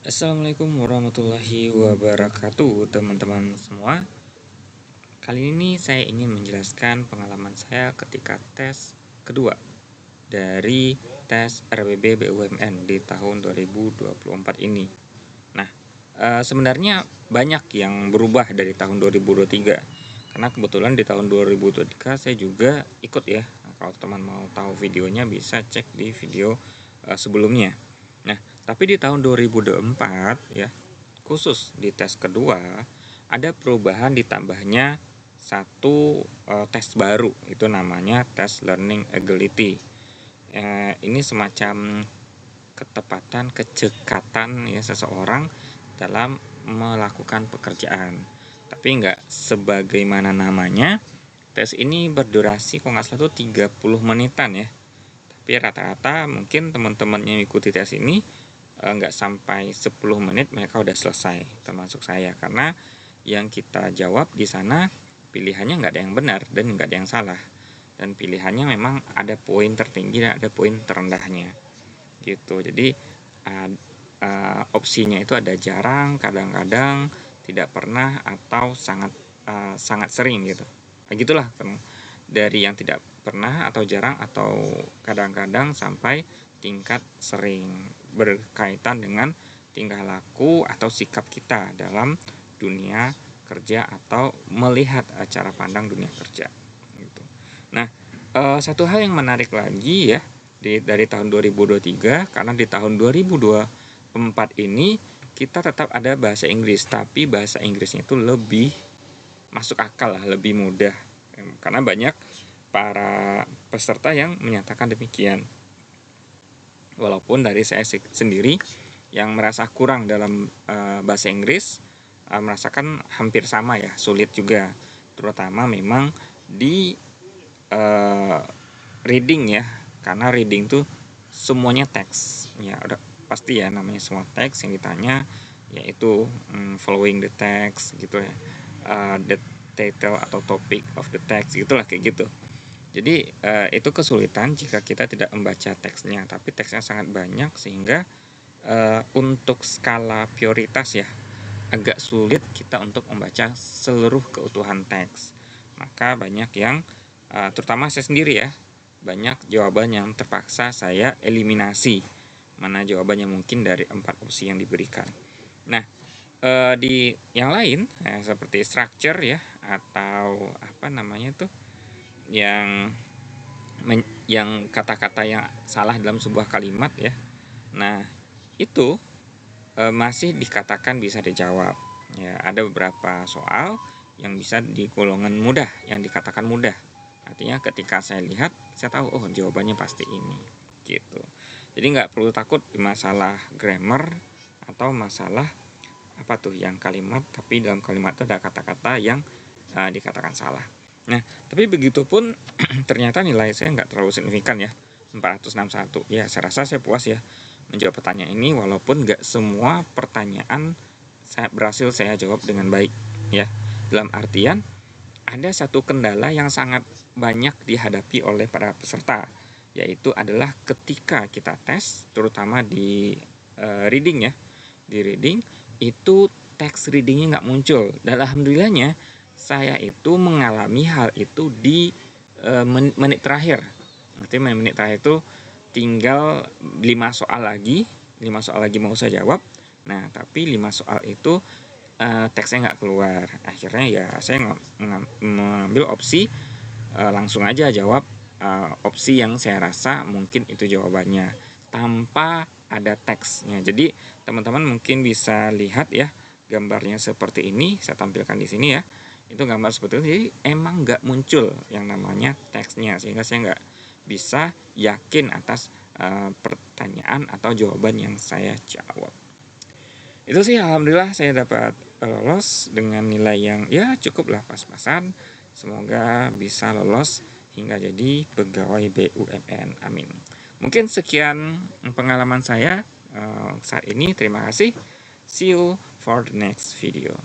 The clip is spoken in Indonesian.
Assalamualaikum warahmatullahi wabarakatuh, teman-teman semua. Kali ini saya ingin menjelaskan pengalaman saya ketika tes kedua dari tes RBB BUMN di tahun 2024 ini. Nah, sebenarnya banyak yang berubah dari tahun 2023, karena kebetulan di tahun 2023 saya juga ikut ya. Kalau teman mau tahu videonya bisa cek di video sebelumnya. Nah, tapi di tahun 2024 ya, khusus di tes kedua ada perubahan ditambahnya satu tes baru, itu namanya tes learning ability. Ini semacam ketepatan, kecekatan ya seseorang dalam melakukan pekerjaan. Tapi nggak sebagaimana namanya, tes ini berdurasi kalau nggak salah itu 30 menitan ya. Tapi rata-rata mungkin teman-teman yang ikuti tes ini nggak sampai 10 menit mereka udah selesai, termasuk saya, karena yang kita jawab di sana pilihannya nggak ada yang benar dan nggak ada yang salah, dan pilihannya memang ada poin tertinggi dan ada poin terendahnya gitu. Jadi opsinya itu ada jarang, kadang-kadang, tidak pernah, atau sangat sering gitu. Gitulah, dari yang tidak pernah atau jarang atau kadang-kadang sampai tingkat sering, berkaitan dengan tingkah laku atau sikap kita dalam dunia kerja atau melihat cara pandang dunia kerja gitu. Nah, satu hal yang menarik lagi ya dari tahun 2023, karena di tahun 2024 ini kita tetap ada bahasa Inggris, tapi bahasa Inggrisnya itu lebih masuk akal lah, lebih mudah, karena banyak para peserta yang menyatakan demikian. Walaupun dari saya sendiri yang merasa kurang dalam bahasa Inggris, merasakan hampir sama ya, sulit juga, terutama memang di reading ya, karena reading tuh semuanya teks ya, udah pasti ya, namanya semua teks yang ditanya yaitu following the text gitu ya, the title atau topic of the text gitulah, kayak gitu. Jadi itu kesulitan jika kita tidak membaca teksnya, tapi teksnya sangat banyak sehingga untuk skala prioritas ya agak sulit kita untuk membaca seluruh keutuhan teks. Maka banyak yang terutama saya sendiri ya, banyak jawaban yang terpaksa saya eliminasi, mana jawabannya mungkin dari 4 opsi yang diberikan. Nah, di yang lain seperti structure ya, atau apa namanya tuh, yang kata-kata yang salah dalam sebuah kalimat ya. Nah, itu masih dikatakan bisa dijawab. Ya, ada beberapa soal yang bisa di golongan mudah, yang dikatakan mudah. Artinya ketika saya lihat, saya tahu oh jawabannya pasti ini gitu. Jadi nggak perlu takut di masalah grammar atau masalah apa tuh yang kalimat, tapi dalam kalimat itu ada kata-kata yang dikatakan salah. Nah, tapi begitu pun ternyata nilai saya nggak terlalu signifikan ya, 461. Ya, saya rasa saya puas ya menjawab pertanyaan ini, walaupun nggak semua pertanyaan berhasil saya jawab dengan baik ya. Dalam artian, ada satu kendala yang sangat banyak dihadapi oleh para peserta, yaitu adalah ketika kita tes, terutama di reading ya. Di reading, itu teks readingnya nggak muncul. Dan alhamdulillahnya, saya itu mengalami hal itu di menit terakhir. Nanti menit terakhir itu tinggal 5 soal lagi mau saya jawab. Nah, tapi 5 soal itu teksnya nggak keluar. Akhirnya ya saya mengambil opsi langsung aja jawab opsi yang saya rasa mungkin itu jawabannya, tanpa ada teksnya. Jadi teman-teman mungkin bisa lihat ya gambarnya seperti ini, saya tampilkan di sini ya. Itu gambar seperti itu, jadi emang nggak muncul yang namanya teksnya, sehingga saya nggak bisa yakin atas pertanyaan atau jawaban yang saya jawab. Itu sih alhamdulillah saya dapat lolos dengan nilai yang ya cukup lah, pas-pasan. Semoga bisa lolos hingga jadi pegawai BUMN, amin. Mungkin sekian pengalaman saya saat ini, terima kasih, see you for the next video.